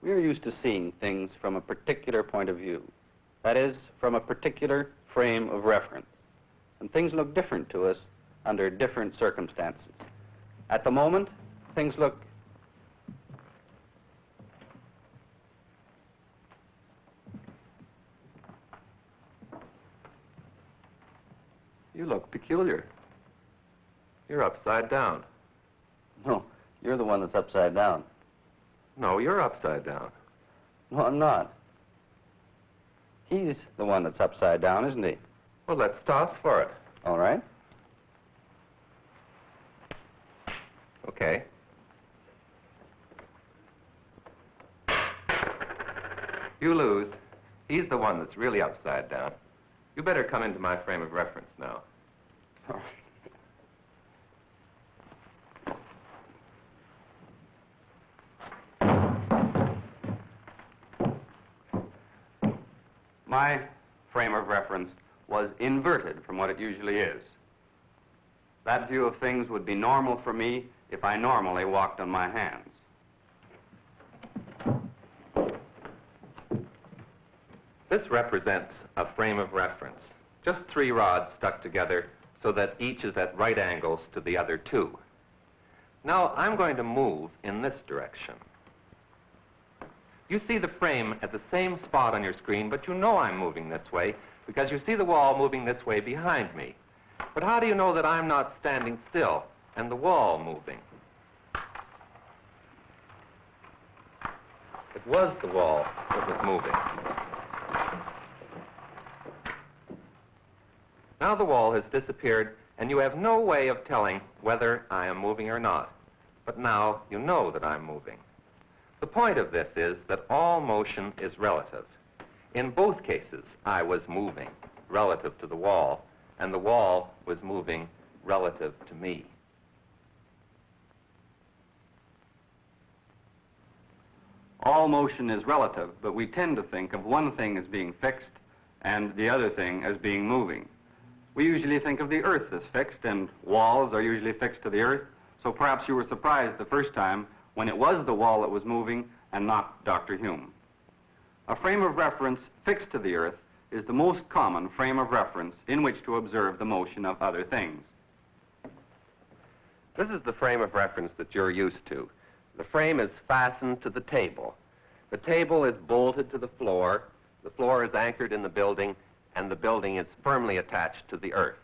We're used to seeing things from a particular point of view. That is, from a particular frame of reference. And things look different to us under different circumstances. At the moment, things look You look peculiar. You're upside down. No, you're the one that's upside down. No, you're upside down. No, I'm not. He's the one that's upside down, isn't he? Well, let's toss for it. All right. Okay. You lose. He's the one that's really upside down. You better come into my frame of reference now. All right. My frame of reference was inverted from what it usually is. That view of things would be normal for me if I normally walked on my hands. This represents a frame of reference. Just 3 rods stuck together so that each is at right angles to the other 2. Now I'm going to move in this direction. You see the frame at the same spot on your screen, but you know I'm moving this way because you see the wall moving this way behind me. But how do you know that I'm not standing still and the wall moving? It was the wall that was moving. Now the wall has disappeared, and you have no way of telling whether I am moving or not. But now you know that I'm moving. The point of this is that all motion is relative. In both cases, I was moving relative to the wall, and the wall was moving relative to me. All motion is relative, but we tend to think of one thing as being fixed and the other thing as being moving. We usually think of the earth as fixed, and walls are usually fixed to the earth, so perhaps you were surprised the first time when it was the wall that was moving and not Dr. Hume. A frame of reference fixed to the earth is the most common frame of reference in which to observe the motion of other things. This is the frame of reference that you're used to. The frame is fastened to the table. The table is bolted to the floor is anchored in the building, and the building is firmly attached to the earth.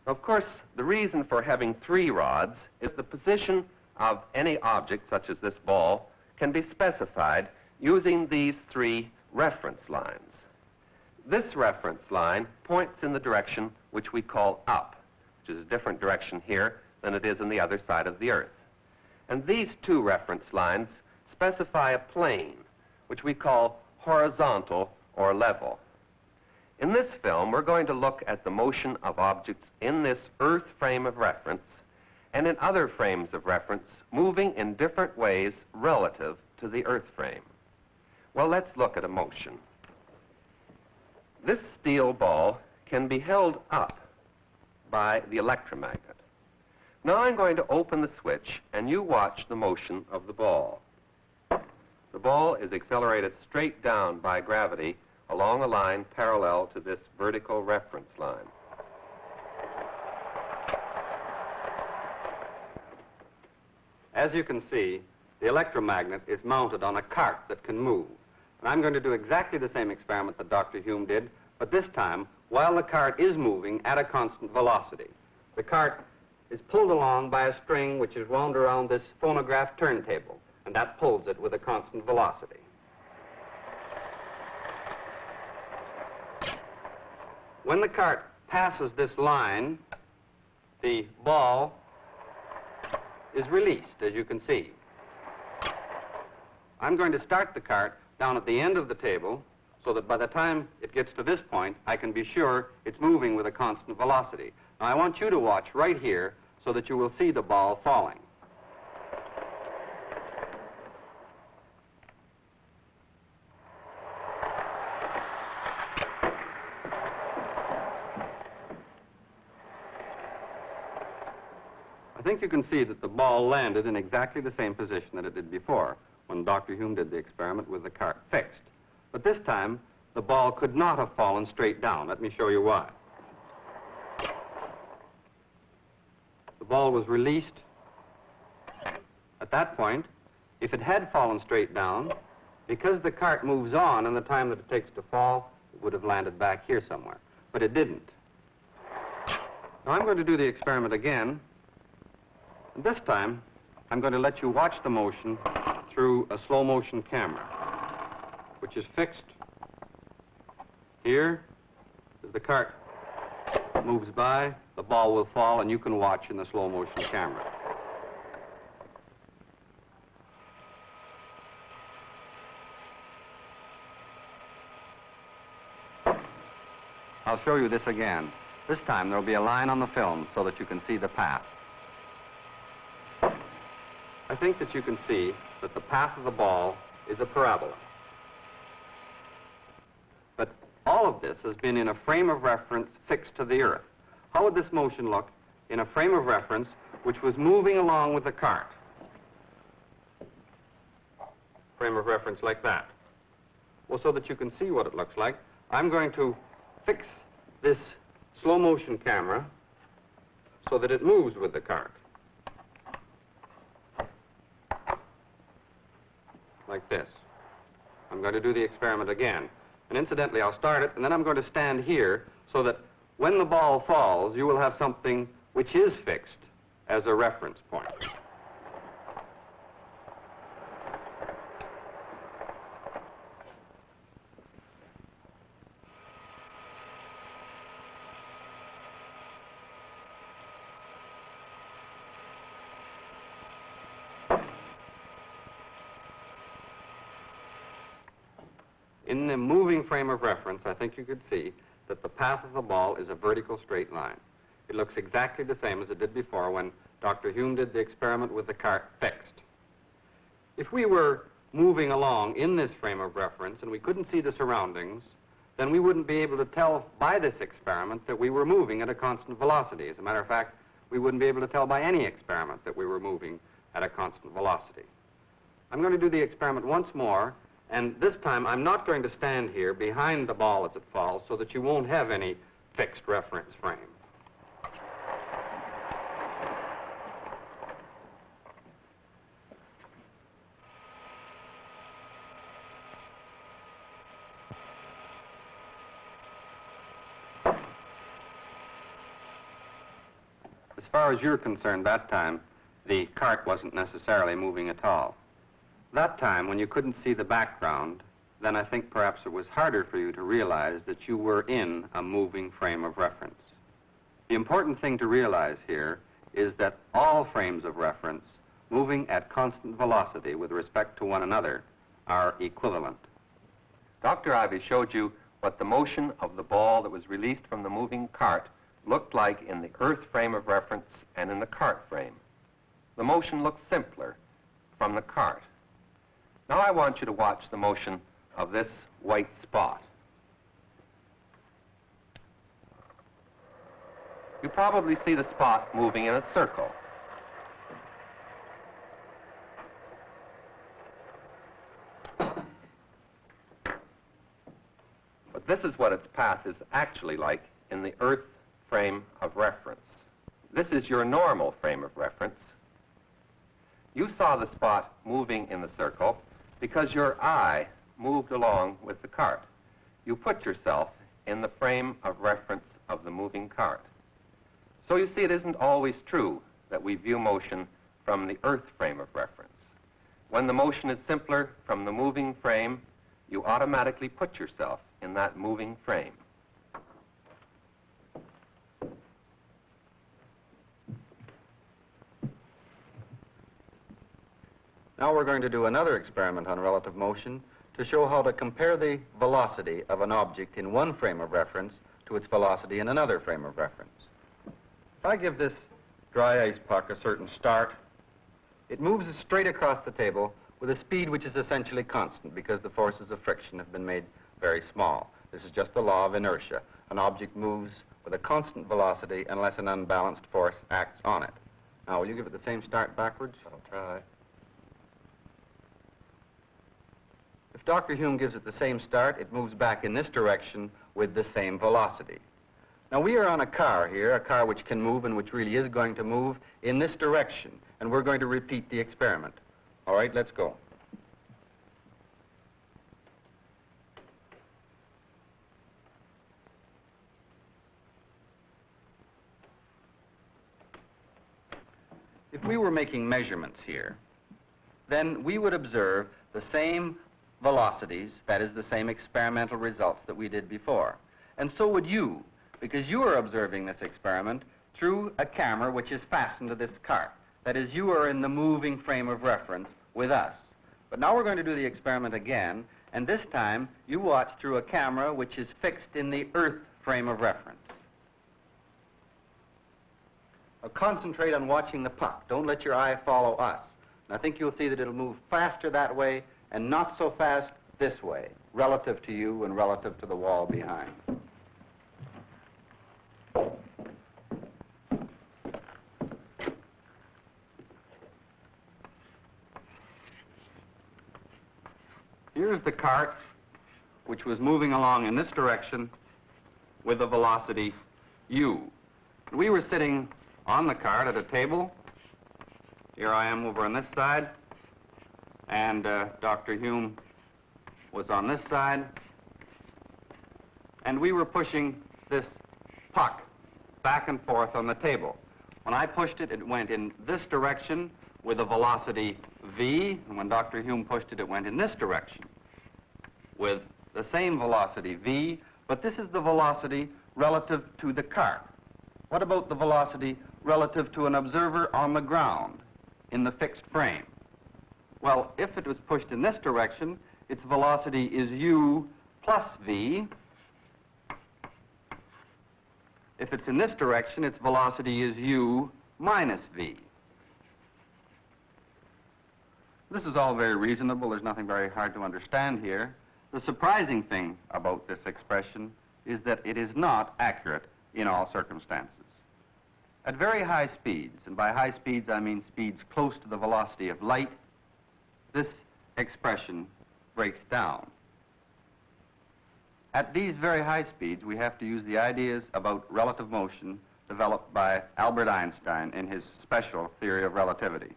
Of course, the reason for having 3 rods is the position of any object, such as this ball, can be specified using these 3 reference lines. This reference line points in the direction which we call up, which is a different direction here than it is on the other side of the earth. And these 2 reference lines specify a plane, which we call horizontal or level. In this film, we're going to look at the motion of objects in this earth frame of reference and in other frames of reference moving in different ways relative to the earth frame. Well, let's look at a motion. This steel ball can be held up by the electromagnet. Now I'm going to open the switch, and you watch the motion of the ball. The ball is accelerated straight down by gravity along a line parallel to this vertical reference line. As you can see, the electromagnet is mounted on a cart that can move. And I'm going to do exactly the same experiment that Dr. Hume did, but this time while the cart is moving at a constant velocity. The cart is pulled along by a string which is wound around this phonograph turntable, and that pulls it with a constant velocity. When the cart passes this line, the ball is released, as you can see. I'm going to start the cart down at the end of the table so that by the time it gets to this point, I can be sure it's moving with a constant velocity. Now, I want you to watch right here so that you will see the ball falling. I think you can see that the ball landed in exactly the same position that it did before. when Dr. Hume did the experiment with the cart fixed. But this time, the ball could not have fallen straight down. Let me show you why. The ball was released at that point. If it had fallen straight down, because the cart moves on in the time that it takes to fall, it would have landed back here somewhere. But it didn't. Now I'm going to do the experiment again. And this time, I'm going to let you watch the motion through a slow motion camera, which is fixed here. As the cart moves by, the ball will fall, and you can watch in the slow motion camera. I'll show you this again. This time there'll be a line on the film so that you can see the path. I think that you can see that the path of the ball is a parabola. But all of this has been in a frame of reference fixed to the earth. How would this motion look in a frame of reference which was moving along with the cart? Frame of reference like that. Well, so that you can see what it looks like, I'm going to fix this slow motion camera so that it moves with the cart. Like this. I'm going to do the experiment again. And incidentally, I'll start it, and then I'm going to stand here so that when the ball falls, you will have something which is fixed as a reference point. In the moving frame of reference, I think you could see that the path of the ball is a vertical straight line. It looks exactly the same as it did before when Dr. Hume did the experiment with the cart fixed. If we were moving along in this frame of reference and we couldn't see the surroundings, then we wouldn't be able to tell by this experiment that we were moving at a constant velocity. As a matter of fact, we wouldn't be able to tell by any experiment that we were moving at a constant velocity. I'm going to do the experiment once more. And this time, I'm not going to stand here behind the ball as it falls so that you won't have any fixed reference frame. As far as you're concerned, that time, the cart wasn't necessarily moving at all. That time, when you couldn't see the background, then I think perhaps it was harder for you to realize that you were in a moving frame of reference. The important thing to realize here is that all frames of reference moving at constant velocity with respect to one another are equivalent. Dr. Ivey showed you what the motion of the ball that was released from the moving cart looked like in the earth frame of reference and in the cart frame. The motion looked simpler from the cart. Now I want you to watch the motion of this white spot. You probably see the spot moving in a circle. But this is what its path is actually like in the earth frame of reference. This is your normal frame of reference. You saw the spot moving in the circle because your eye moved along with the cart. You put yourself in the frame of reference of the moving cart. So you see, it isn't always true that we view motion from the earth frame of reference. When the motion is simpler from the moving frame, you automatically put yourself in that moving frame. Now we're going to do another experiment on relative motion to show how to compare the velocity of an object in one frame of reference to its velocity in another frame of reference. If I give this dry ice puck a certain start, it moves straight across the table with a speed which is essentially constant because the forces of friction have been made very small. This is just the law of inertia. An object moves with a constant velocity unless an unbalanced force acts on it. Now, will you give it the same start backwards? I'll try. If Dr. Hume gives it the same start, it moves back in this direction with the same velocity. Now, we are on a car here, a car which can move and which really is going to move in this direction, and we're going to repeat the experiment. All right, let's go. If we were making measurements here, then we would observe the same velocities, that is, the same experimental results that we did before. And so would you, because you are observing this experiment through a camera which is fastened to this cart. That is, you are in the moving frame of reference with us. But now we're going to do the experiment again, and this time you watch through a camera which is fixed in the Earth frame of reference. Now concentrate on watching the puck. Don't let your eye follow us. And I think you'll see that it'll move faster that way and not so fast this way, relative to you and relative to the wall behind. Here's the cart, which was moving along in this direction with a velocity u. We were sitting on the cart at a table. Here I am over on this side, and Dr. Hume was on this side, and we were pushing this puck back and forth on the table. When I pushed it, it went in this direction with a velocity v, and when Dr. Hume pushed it, it went in this direction with the same velocity v, but this is the velocity relative to the cart. What about the velocity relative to an observer on the ground in the fixed frame? Well, if it was pushed in this direction, its velocity is u plus v. If it's in this direction, its velocity is u minus v. This is all very reasonable. There's nothing very hard to understand here. The surprising thing about this expression is that it is not accurate in all circumstances. At very high speeds, and by high speeds I mean speeds close to the velocity of light, this expression breaks down. At these very high speeds, we have to use the ideas about relative motion developed by Albert Einstein in his special theory of relativity.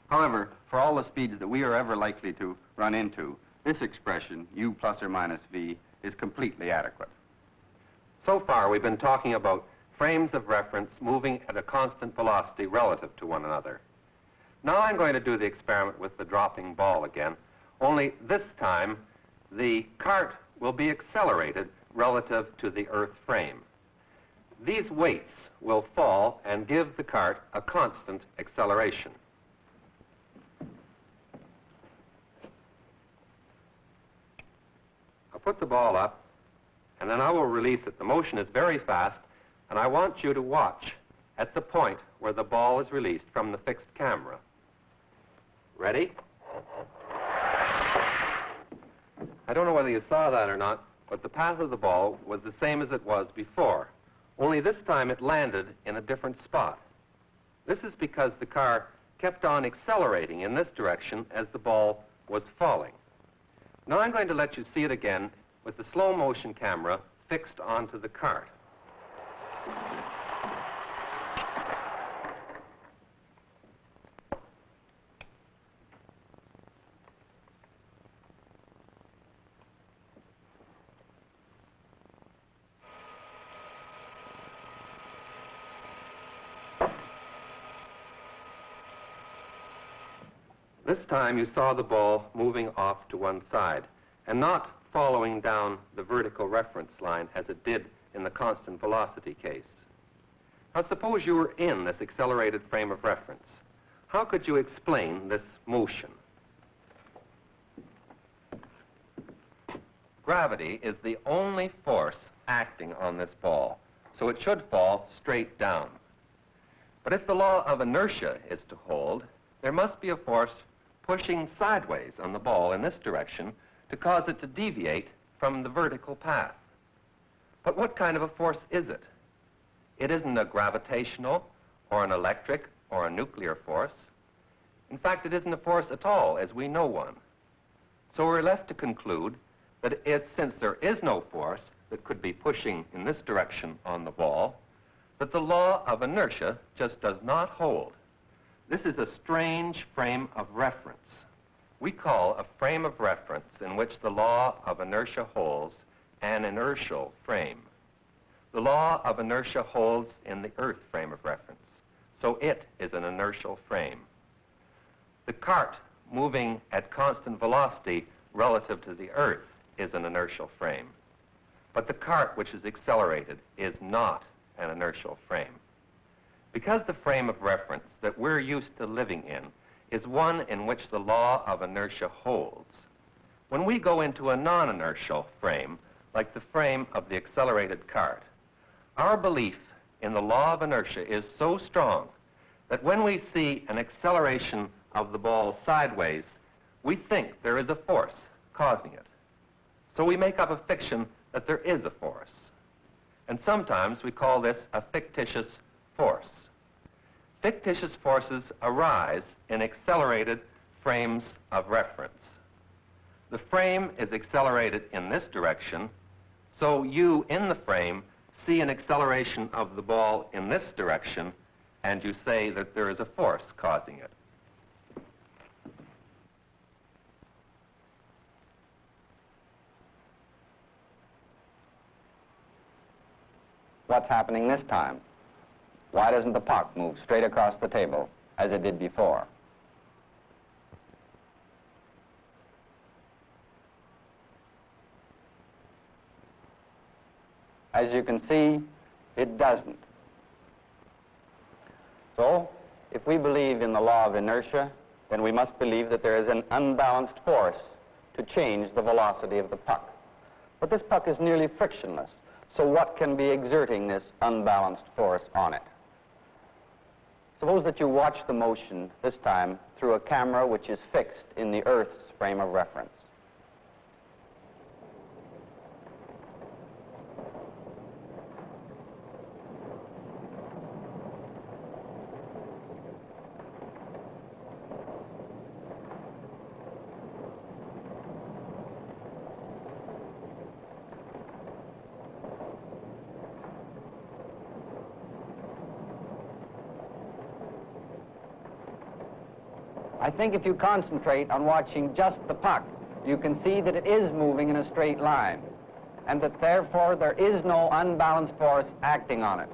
However, for all the speeds that we are ever likely to run into, this expression, u plus or minus v, is completely adequate. So far, we've been talking about frames of reference moving at a constant velocity relative to one another. Now I'm going to do the experiment with the dropping ball again, only this time the cart will be accelerated relative to the Earth frame. These weights will fall and give the cart a constant acceleration. I'll put the ball up, and then I will release it. The motion is very fast, and I want you to watch at the point where the ball is released from the fixed camera. Ready? I don't know whether you saw that or not, but the path of the ball was the same as it was before, only this time it landed in a different spot. This is because the car kept on accelerating in this direction as the ball was falling. Now I'm going to let you see it again with the slow motion camera fixed onto the cart. This time you saw the ball moving off to one side and not following down the vertical reference line as it did in the constant velocity case. Now suppose you were in this accelerated frame of reference. How could you explain this motion? Gravity is the only force acting on this ball, so it should fall straight down. But if the law of inertia is to hold, there must be a force pushing sideways on the ball in this direction to cause it to deviate from the vertical path. But what kind of a force is it? It isn't a gravitational or an electric or a nuclear force. In fact, it isn't a force at all as we know one. So we're left to conclude that since there is no force that could be pushing in this direction on the ball, that the law of inertia just does not hold. This is a strange frame of reference. We call a frame of reference in which the law of inertia holds an inertial frame. The law of inertia holds in the Earth frame of reference, so it is an inertial frame. The cart moving at constant velocity relative to the Earth is an inertial frame. But the cart which is accelerated is not an inertial frame. Because the frame of reference that we're used to living in is one in which the law of inertia holds, when we go into a non-inertial frame, like the frame of the accelerated cart, our belief in the law of inertia is so strong that when we see an acceleration of the ball sideways, we think there is a force causing it. So we make up a fiction that there is a force. And sometimes we call this a fictitious force. Fictitious forces arise in accelerated frames of reference. The frame is accelerated in this direction, so you in the frame see an acceleration of the ball in this direction, and you say that there is a force causing it. What's happening this time? Why doesn't the puck move straight across the table as it did before? As you can see, it doesn't. So, if we believe in the law of inertia, then we must believe that there is an unbalanced force to change the velocity of the puck. But this puck is nearly frictionless, so what can be exerting this unbalanced force on it? Suppose that you watch the motion, this time, through a camera which is fixed in the Earth's frame of reference. I think if you concentrate on watching just the puck, you can see that it is moving in a straight line, and that therefore there is no unbalanced force acting on it.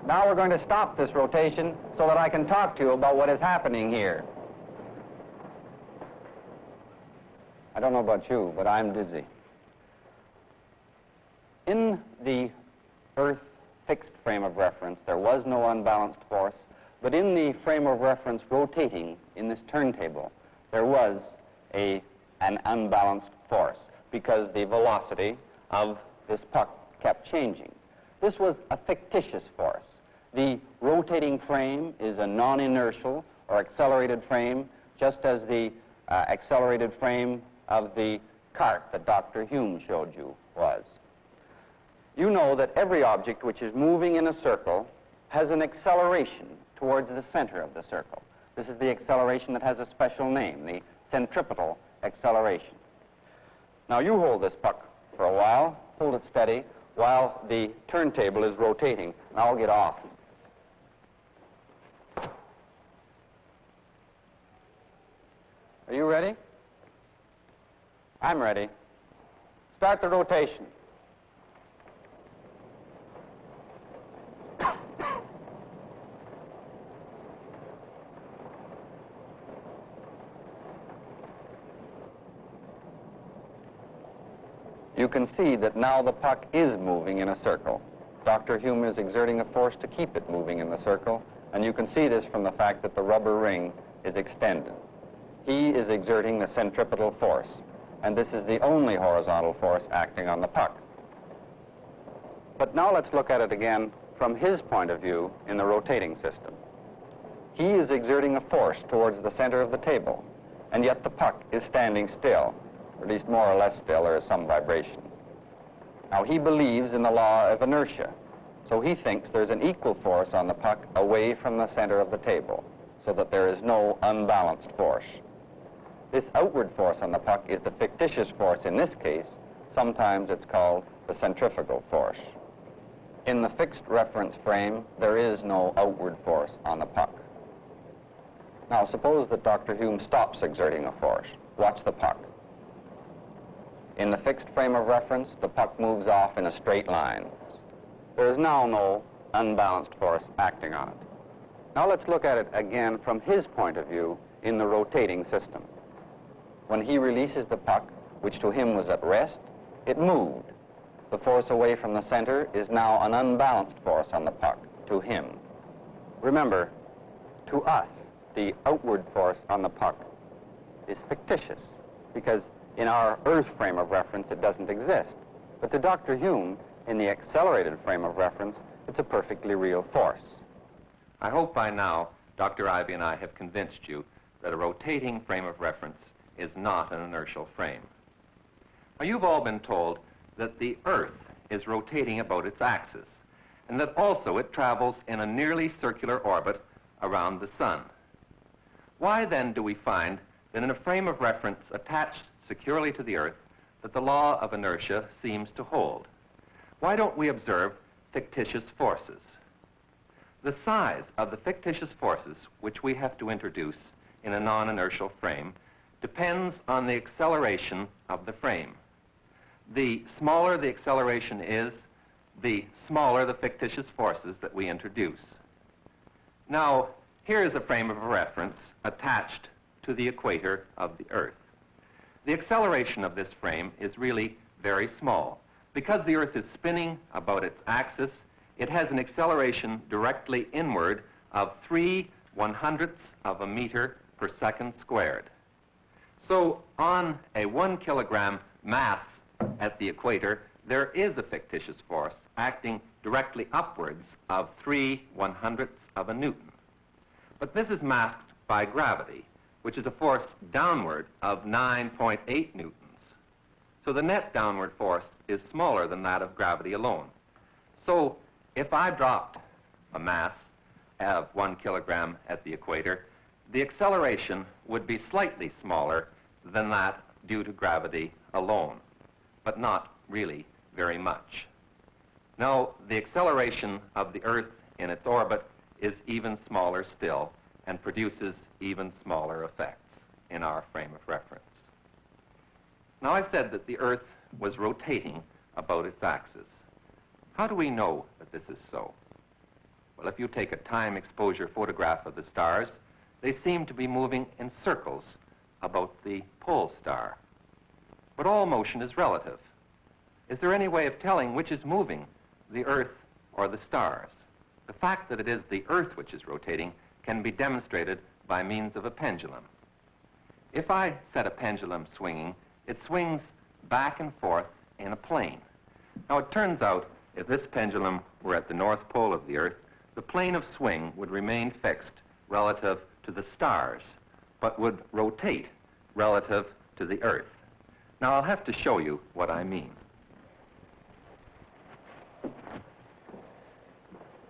Now we're going to stop this rotation so that I can talk to you about what is happening here. I don't know about you, but I'm dizzy. In the Earth fixed frame of reference, there was no unbalanced force, but in the frame of reference rotating in this turntable, there was an unbalanced force because the velocity of this puck kept changing. This was a fictitious force. The rotating frame is a non-inertial or accelerated frame, just as the accelerated frame of the cart that Dr. Hume showed you was. You know that every object which is moving in a circle has an acceleration towards the center of the circle. This is the acceleration that has a special name, the centripetal acceleration. Now you hold this puck for a while, hold it steady, while the turntable is rotating, and I'll get off. Are you ready? I'm ready. Start the rotation. You can see that now the puck is moving in a circle. Dr. Hume is exerting a force to keep it moving in the circle, and you can see this from the fact that the rubber ring is extended. he is exerting the centripetal force, and this is the only horizontal force acting on the puck. But now let's look at it again from his point of view in the rotating system. He is exerting a force towards the center of the table, and yet the puck is standing still, or at least more or less still. There is some vibration. Now, he believes in the law of inertia, so he thinks there's an equal force on the puck away from the center of the table, so that there is no unbalanced force. This outward force on the puck is the fictitious force in this case. Sometimes it's called the centrifugal force. In the fixed reference frame, there is no outward force on the puck. Now, suppose that Dr. Hume stops exerting a force. Watch the puck. In the fixed frame of reference, the puck moves off in a straight line. There is now no unbalanced force acting on it. Now let's look at it again from his point of view in the rotating system. When he releases the puck, which to him was at rest, it moved. The force away from the center is now an unbalanced force on the puck, to him. Remember, to us, the outward force on the puck is fictitious, because in our Earth frame of reference, it doesn't exist. But to Dr. Hume, in the accelerated frame of reference, it's a perfectly real force. I hope by now Dr. Ivey and I have convinced you that a rotating frame of reference is not an inertial frame. Now, you've all been told that the Earth is rotating about its axis, and that also it travels in a nearly circular orbit around the Sun. Why then do we find that in a frame of reference attached securely to the Earth that the law of inertia seems to hold? Why don't we observe fictitious forces? The size of the fictitious forces which we have to introduce in a non-inertial frame depends on the acceleration of the frame. The smaller the acceleration is, the smaller the fictitious forces that we introduce. Now, here is a frame of reference attached to the equator of the Earth. The acceleration of this frame is really very small. Because the Earth is spinning about its axis, it has an acceleration directly inward of 3/100ths of a meter per second squared. So on a 1 kilogram mass at the equator, there is a fictitious force acting directly upwards of 3/100ths of a newton. But this is masked by gravity, which is a force downward of 9.8 newtons. So the net downward force is smaller than that of gravity alone. So if I dropped a mass of 1 kilogram at the equator, the acceleration would be slightly smaller than that due to gravity alone, but not really very much. Now, the acceleration of the Earth in its orbit is even smaller still and produces even smaller effects in our frame of reference. Now, I've said that the Earth was rotating about its axis. How do we know that this is so? Well, if you take a time exposure photograph of the stars, they seem to be moving in circles about the pole star. But all motion is relative. Is there any way of telling which is moving, the Earth or the stars? The fact that it is the Earth which is rotating can be demonstrated by means of a pendulum. If I set a pendulum swinging, it swings back and forth in a plane. Now, it turns out if this pendulum were at the North Pole of the Earth, the plane of swing would remain fixed relative to the stars, but would rotate relative to the Earth. Now, I'll have to show you what I mean.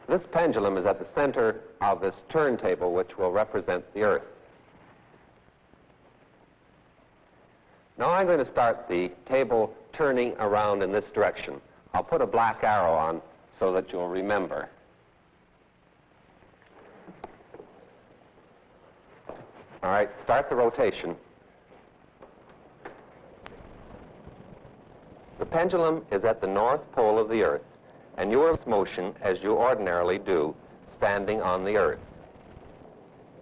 This pendulum is at the center of this turntable, which will represent the Earth. Now, I'm going to start the table turning around in this direction. I'll put a black arrow on so that you'll remember. All right, start the rotation. The pendulum is at the North Pole of the Earth, and you are in motion as you ordinarily do, standing on the Earth.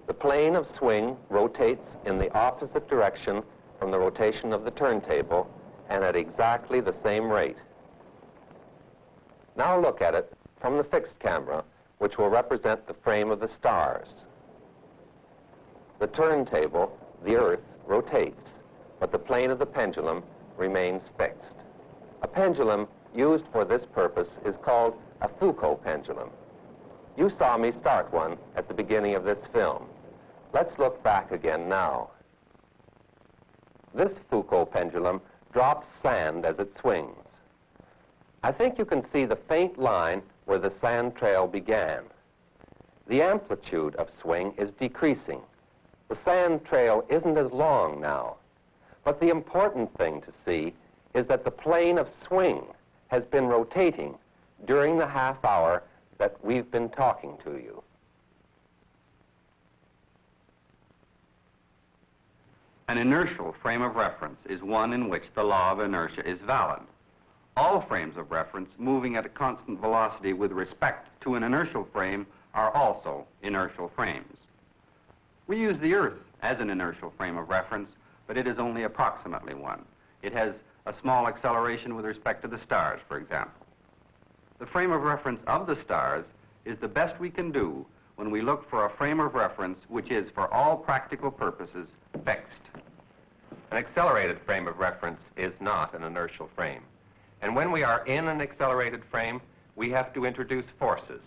The plane of swing rotates in the opposite direction from the rotation of the turntable, and at exactly the same rate. Now look at it from the fixed camera, which will represent the frame of the stars. The turntable the Earth rotates, but the plane of the pendulum remains fixed. A pendulum used for this purpose is called a Foucault pendulum. You saw me start one at the beginning of this film. Let's look back again now. This Foucault pendulum drops sand as it swings. I think you can see the faint line where the sand trail began. The amplitude of swing is decreasing. The sand trail isn't as long now. But the important thing to see is that the plane of swing has been rotating during the half hour that we've been talking to you. An inertial frame of reference is one in which the law of inertia is valid. All frames of reference moving at a constant velocity with respect to an inertial frame are also inertial frames. We use the Earth as an inertial frame of reference, but it is only approximately one. It has a small acceleration with respect to the stars, for example. The frame of reference of the stars is the best we can do when we look for a frame of reference which is, for all practical purposes, fixed. An accelerated frame of reference is not an inertial frame. And when we are in an accelerated frame, we have to introduce forces,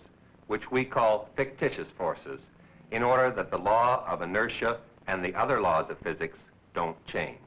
which we call fictitious forces, in order that the law of inertia and the other laws of physics don't change.